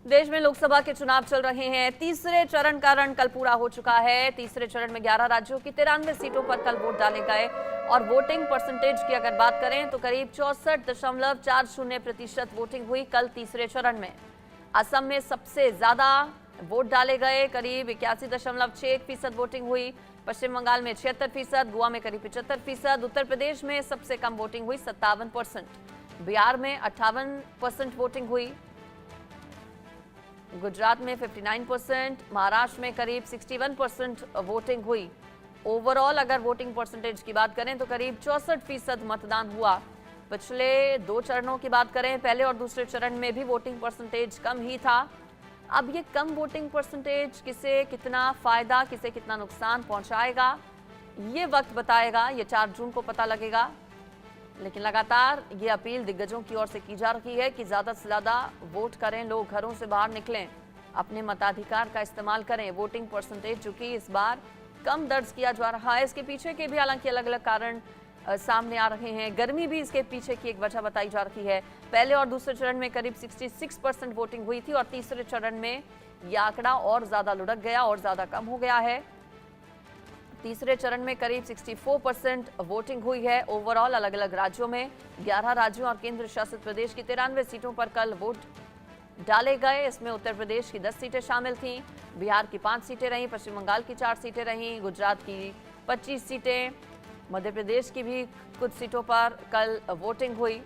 देश में लोकसभा के चुनाव चल रहे हैं। तीसरे चरण का रण कल पूरा हो चुका है। तीसरे चरण में 11 राज्यों की 93 सीटों पर कल वोट डाले गए और वोटिंग परसेंटेज की अगर बात करें तो करीब 64.40% वोटिंग हुई कल तीसरे चरण में। असम में सबसे ज्यादा वोट डाले गए, करीब 81.61% वोटिंग हुई। पश्चिम बंगाल में 76%, गोवा में करीब 75%, उत्तर प्रदेश में सबसे कम वोटिंग हुई 57%, बिहार में 58% वोटिंग हुई, गुजरात में 59%, महाराष्ट्र में करीब 61% वोटिंग हुई। ओवरऑल अगर वोटिंग परसेंटेज की बात करें तो करीब 64% मतदान हुआ। पिछले 2 चरणों की बात करें, पहले और दूसरे चरण में भी वोटिंग परसेंटेज कम ही था। अब ये कम वोटिंग परसेंटेज किसे कितना फायदा, किसे कितना नुकसान पहुंचाएगा, ये वक्त बताएगा। ये 4 जून को पता लगेगा। लेकिन लगातार ये अपील दिग्गजों की ओर से की जा रही है कि ज्यादा से ज्यादा वोट करें, लोग घरों से बाहर निकलें, अपने मताधिकार का इस्तेमाल करें। वोटिंग परसेंटेज जो कि इस बार कम दर्ज किया जा रहा है, इसके पीछे के भी हालांकि अलग अलग कारण सामने आ रहे हैं। गर्मी भी इसके पीछे की एक वजह बताई जा रही है। पहले और दूसरे चरण में करीब 66% वोटिंग हुई थी और तीसरे चरण में यह आंकड़ा और ज्यादा लुढ़क गया और ज्यादा कम हो गया है। तीसरे चरण में करीब 64% वोटिंग हुई है। ओवरऑल अलग अलग राज्यों में 11 राज्यों और केंद्र शासित प्रदेश की 93 सीटों पर कल वोट डाले गए। इसमें उत्तर प्रदेश की 10 सीटें शामिल थीं, बिहार की 5 सीटें रहीं, पश्चिम बंगाल की 4 सीटें रहीं, गुजरात की 25 सीटें, मध्य प्रदेश की भी कुछ सीटों पर कल वोटिंग हुई।